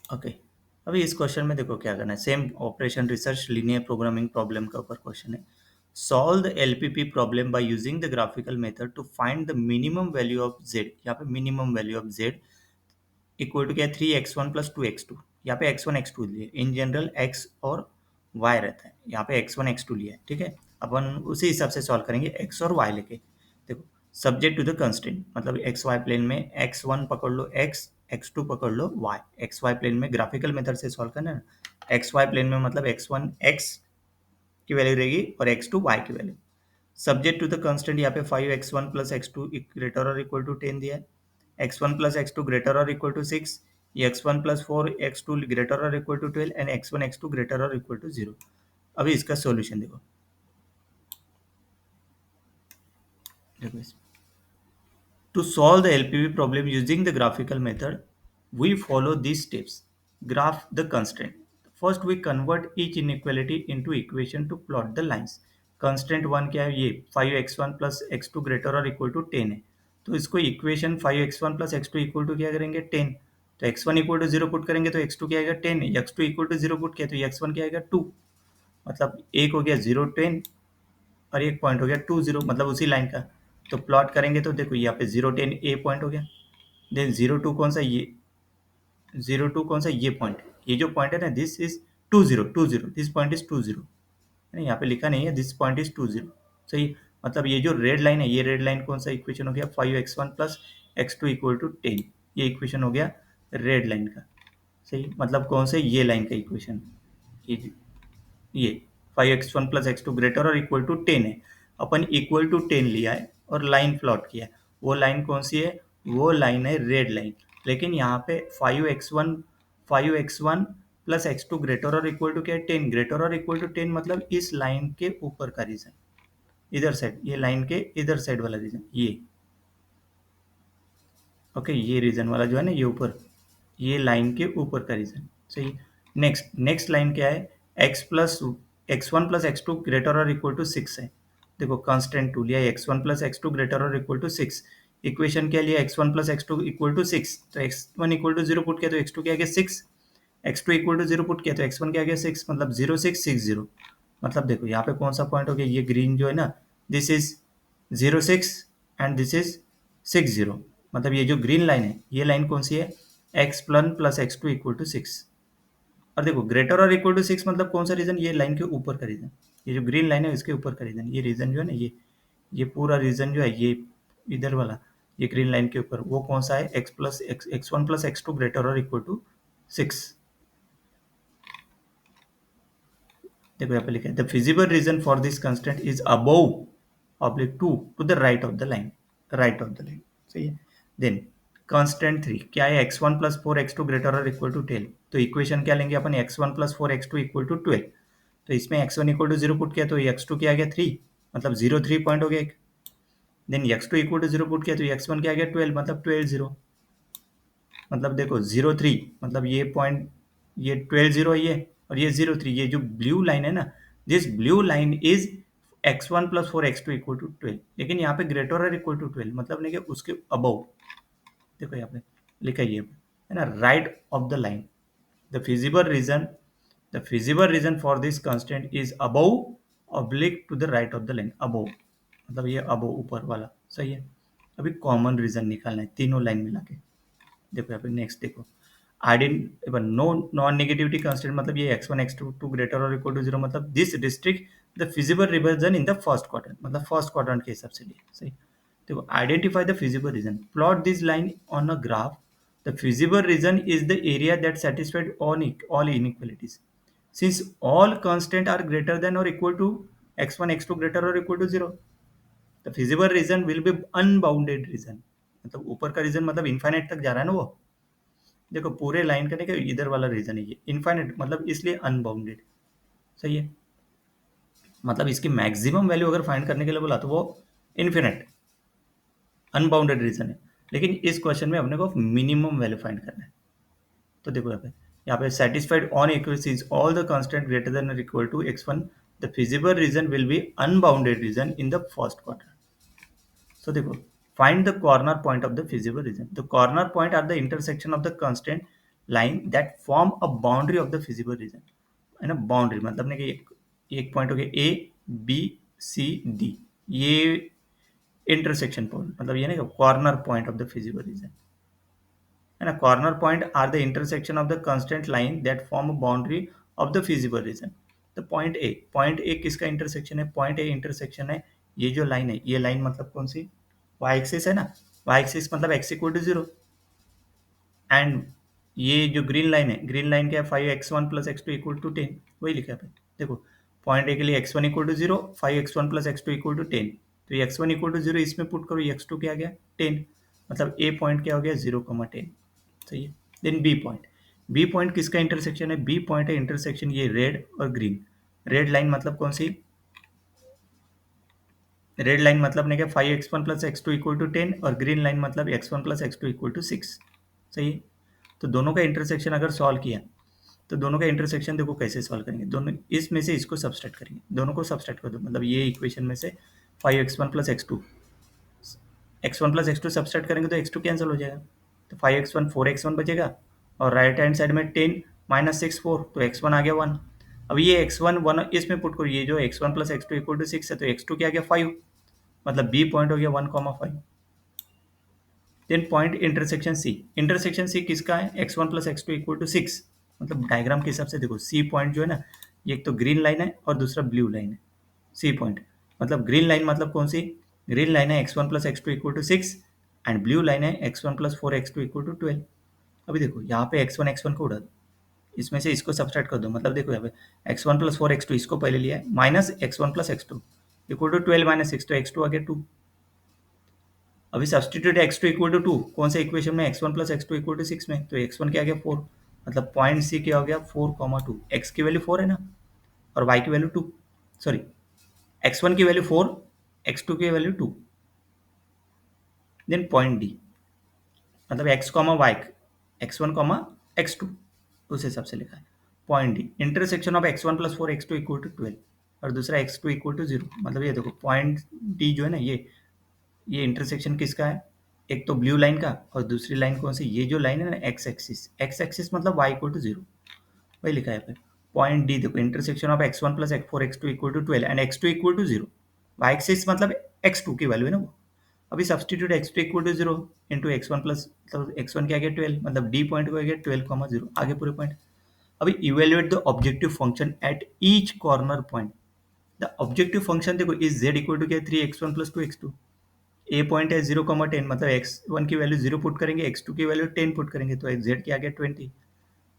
Okay. अभी इस question में देखो क्या करना है, same operation research linear programming problem का ऊपर क्वेश्चन है। Solve the LPP problem by using the graphical method to find the minimum value of z. यहाँ पे minimum value of z equal to क्या है, 3x1 प्लस 2x2। यहाँ पे x1 x2 लिए, इन जनरल x और y रहता है, यहाँ पे x1 x2 लिया है, ठीक है। अपन उसी हिसाब से सॉल्व करेंगे x और y लेके। देखो, सब्जेक्ट टू द कंस्ट्रेंट मतलब एक्स वाई प्लेन में x1 पकड़ लो x, x2 पकड़ लो y। एक्स वाई प्लेन में ग्राफिकल मेथड से सॉल्व करना है ना, एक्स वाई प्लेन में मतलब x1 x की वैल्यू रहेगी और x2 y की वैल्यू। सब्जेक्ट टू द कंस्टेंट यहाँ पे 5x1 प्लस x2 ग्रेटर और इक्वल टू 10 दिया है, x1 प्लस x2 ग्रेटर और इक्वल टू 6, ये x1 प्लस 4x2 ग्रेटर और equal to 12 and x1 x2 greater और इक्वल टू 0। अभी इसका सॉल्यूशन देखो, देखो इस To solve the LPV problem using the graphical method, we follow these steps. Graph the constraint. First, we convert each inequality into equation to plot the lines. Constraint 1 क्या है, ये 5x1 plus x2 greater और equal to 10 है, तो इसको equation 5x1 plus x2 equal to क्या करेंगे 10। तो x1 इक्वल टू 0 पुट करेंगे तो x2 क्या आएगा 10, x2 इक्वल टू 0 पुट किया तो x1 क्या आएगा 2। मतलब एक हो गया 0 10 और एक पॉइंट हो गया 2 0, मतलब उसी लाइन का। तो प्लॉट करेंगे तो देखो यहाँ पे 0 10 ए पॉइंट हो गया, देन 0 2 कौन सा, ये 0 2 कौन सा, ये पॉइंट, ये जो पॉइंट है ना, this is 2 0 2 0, this point is 2 0, है ना, यहाँ पे लिखा नहीं है, दिस पॉइंट इज 2 0। सही, मतलब ये जो रेड लाइन है, ये रेड लाइन कौन सा इक्वेशन हो गया, 5x1 plus x2 equal to 10, ये इक्वेशन हो गया रेड लाइन का। सही, मतलब कौन से, ये लाइन का इक्वेशन, ये 5x1 plus x two greater और इक्वल टू 10 है। अपन इक्वल टू 10 लिया है और लाइन प्लॉट किया है, वो लाइन कौन सी है, वो लाइन है रेड लाइन। लेकिन यहाँ पे 5x1 plus x two greater और इक्वल टू क्या है 10, ग्रेटर और इक्वल टू 10 मतलब इस लाइन के ऊपर का रीजन, इधर साइड, ये लाइन के इधर साइड वाला रीजन, ये ओके, ये रीजन वाला जो है ना, ये ऊपर, ये लाइन के ऊपर का रीजन। सही, नेक्स्ट नेक्स्ट लाइन क्या है, x1 plus x two greater और इक्वल टू 6 है। देखो कांस्टेंट टू लिया, x1 plus x two greater और इक्वल टू 6, इक्वेशन क्या लिया, x1 plus x two equal to 6, तो x1 इक्वल टू 0 पुट किया तो x2 क्या आ गया 6, x2 इक्वल टू 0 पुट किया तो x1 क्या आ गया 6, मतलब 0 6 6 0। मतलब देखो यहाँ पे कौन सा पॉइंट हो गया, ये ग्रीन जो है ना, this is 0 6 and this is 6 0। मतलब ये जो ग्रीन लाइन है, ये लाइन कौन सी है, x1 plus x two equal to 6। और देखो ग्रेटर और इक्वल टू 6 मतलब कौन सा रीजन, ये लाइन के ऊपर का रीजन, ये जो ग्रीन लाइन है इसके ऊपर का रीजन, ये रीजन जो है ना, ये पूरा रीजन जो है, ये इधर वाला, ये ग्रीन लाइन के ऊपर वो कौन सा है, x1 plus x two greater और इक्वल टू 6। देखो यहाँ पे लिखा है the feasible region for this constant is above oblique to the right of the line, right of the line. सही है, देन कांस्टेंट 3 क्या है, x1 प्लस 4x2 ग्रेटर और इक्वल टू 12। तो इक्वेशन क्या लेंगे अपन, x1 plus 4x2 equal to 12। तो इसमें x1 इक्वल टू 0 पुट किया तो x2 क्या आ गया 3, मतलब 0 3 पॉइंट हो गया एक। Then x2 equal to 0 put किया तो x1 क्या आ गया 12, मतलब 12 0। मतलब देखो 0 3 मतलब ये पॉइंट, ये 12 0 ये, और ये 0 3, ये जो ब्लू लाइन है ना, this blue line is x1 plus 4x2 equal to 12। लेकिन यहाँ पे ग्रेटर और इक्वल टू 12 मतलब नहीं कि उसके अबव, देखो यहाँ पे लिखा है ये है ना, right of the line. The feasible region, the feasible region for this constant is above oblique to the right of the line, above मतलब ये अबव ऊपर वाला। सही है, अभी कॉमन रीजन निकालना है तीनों लाइन मिला के। देखो यहाँ पे नेक्स्ट देखो, आइडेंट नो नॉन नेगेटिविटी कंस्टेंट मतलब ये x1 x2 टू ग्रेटर और इक्वल टू 0, मतलब this district the feasible reversion in the first quadrant, मतलब फर्स्ट क्वाड्रेंट के हिसाब से लिए। सही, देखो identify the feasible reason, plot this line on a graph. The feasible reason is the area that satisfied all inequalities since all constant are greater than or equal to x1 x2 greater or equal to 0, the feasible region will be unbounded region। मतलब ऊपर का reason मतलब infinite तक जा रहा है ना वो, देखो पूरे लाइन का नहीं, इधर वाला रीजन है ये इनफाइनाइट, मतलब इसलिए अनबाउंडेड। सही है, मतलब इसकी मैक्सिमम वैल्यू अगर फाइंड करने के लिए बोला तो वो इन्फिनिट अनबाउंडेड रीजन है। लेकिन इस क्वेश्चन में अपने को मिनिमम वैल्यू फाइंड करना है। तो देखो यहाँ पे satisfied on equations all the constant greater than और equal to x1, the feasible region will be unbounded region in the first quarter. So देखो, find the corner point of the feasible region. The corner point are the intersection of the constant line that form a boundary of the feasible region, है ना। Boundary मतलब ने कि एक point हो गया A, B, C, D, ये intersection point, मतलब ये ना corner point of the feasible region, है ना। Corner point are the intersection of the constant line that form a boundary of the feasible region. तो पॉइंट ए किसका intersection है? Point A intersection है ये जो लाइन है, ये लाइन मतलब कौन सी? वाई एक्सिस है ना। वाई एक्सिस मतलब x equal to zero, and ये जो ग्रीन लाइन है, ग्रीन लाइन क्या है? 5x1 plus x two equal to 10, वही लिखा है भाई। देखो पॉइंट ए के लिए x1 equal to zero, 5x1 plus x two equal to 10, तो ये x1 इक्वल टू जीरो इसमें पुट करो, ये x2 क्या आ गया? 10, मतलब ए पॉइंट क्या हो गया? 0,10। सही है। Then B point, B point किसका इंटरसेक्शन है? बी पॉइंट है इंटरसेक्शन ये रेड और ग्रीन। रेड लाइन मतलब कौन सी? रेड लाइन मतलब ने क्या? 5x1 plus x two equal to 10, और ग्रीन लाइन मतलब x1 plus x two equal to 6। सही है। तो दोनों का इंटरसेक्शन अगर सॉल्व किया, तो दोनों का इंटरसेक्शन देखो कैसे सॉल्व करेंगे। दोनों इसमें से इसको सब्सट्रैक्ट करेंगे, दोनों को सब्सट्रैक्ट कर दो, मतलब ये इक्वेशन में से 5x1 plus x one plus x two subtract करेंगे तो x2 कैंसिल हो जाएगा, तो 5x1 4x1 बचेगा, और राइट हैंड साइड में 10 माइनस 6 4, तो x1 आ गया 1। अब ये x1 1 इसमें पुट करो, ये जो x1 plus x two equal to 6 है, तो x2 क्या आ गया? 5, मतलब बी पॉइंट हो गया 1,5। देन पॉइंट इंटरसेक्शन सी किसका है? x1 plus x two equal to 6, मतलब डायग्राम के हिसाब से देखो सी पॉइंट जो है ना, ये एक तो ग्रीन लाइन है और दूसरा ब्लू लाइन है। सी पॉइंट मतलब ग्रीन लाइन मतलब कौन सी? ग्रीन लाइन है x1 plus x two equal to 6, and blue line है x1 plus 4x2 equal to 12। अभी देखो यहाँ पे x1 को उड़ा दो, इसमें से इसको सब्सट्रैक्ट कर दो, मतलब देखो यहाँ पे x1 प्लस 4x2 इसको पहले लिया है, minus x1 plus x two equal to 12 minus 6, तो x2 आ गया 2। अभी सब्सटीट्यूट x2 इक्वल टू 2 कौन सा इक्वेशन में? x1 plus x two equal to 6 में, तो x1 क्या आ गया? 4, मतलब पॉइंट सी क्या हो गया? 4,2। x की वैल्यू 4 है ना, और y की वैल्यू 2, सॉरी x1 की वैल्यू 4, x2 की वैल्यू 2। देन पॉइंट डी मतलब x comma y, x1 comma x2, उस हिसाब से लिखा है। Point D intersection of x1 plus 4x2 equal to 12, और दूसरा x2 इक्वल टू 0, मतलब ये देखो पॉइंट डी जो है ना, ये इंटरसेक्शन किसका है? एक तो ब्लू लाइन का, और दूसरी लाइन कौन सी? ये जो लाइन है ना एक्स एक्सिस मतलब y इक्वल टू 0, वही लिखा है फिर। पॉइंट डी देखो intersection of x1 plus x four x two equal to 12 and x2 equal to 0, y axis मतलब x2 की वैल्यू है ना वो। अभी substitute x2 equal to 0 into x1 plus, मतलब x1 क्या गया? 12, मतलब डी पॉइंट को गया 12,0, आगे पूरे पॉइंट। अभी evaluate the objective function at each corner point. The objective function देखो इज z इक्वल टू क्या? 3x1 प्लस 2x2। ए पॉइंट है 0,10, मतलब x1 की वैल्यू 0 पुट करेंगे, x2 की वैल्यू 10 पुट करेंगे, तो z क्या आ गया? 20।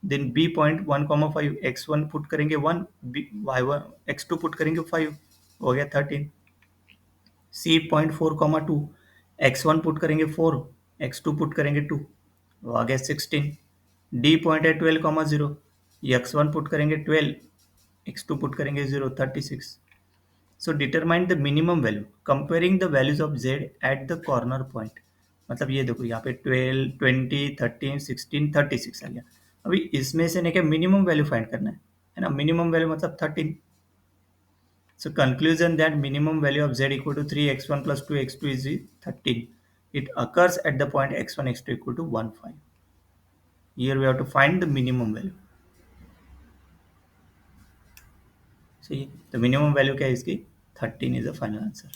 Then B point 1,5, x1 put करेंगे 1, y1 x2 पुट करेंगे 5, हो गया 13। सी पॉइंट 4,2, x1 पुट करेंगे 4, x2 पुट करेंगे 2, वो आ गया 16। डी पॉइंट है 12,0, x1 पुट करेंगे 12, x2 पुट करेंगे 0, 36। So determine the minimum value comparing the values of z at the corner point. मतलब ये देखो यहाँ पे 12 20 13 16 36 आ गया। अभी इसमें से क्या मिनिमम वैल्यू फाइंड करना है ना। मिनिमम वैल्यू मतलब 13। So conclusion that minimum value of z equal to 3x1 प्लस 2x2 is 13। It occurs at the point x1 x2 equal to 1 5. Here we have to find the minimum value. सही है, तो minimum value क्या है इसकी? 13 is the final answer.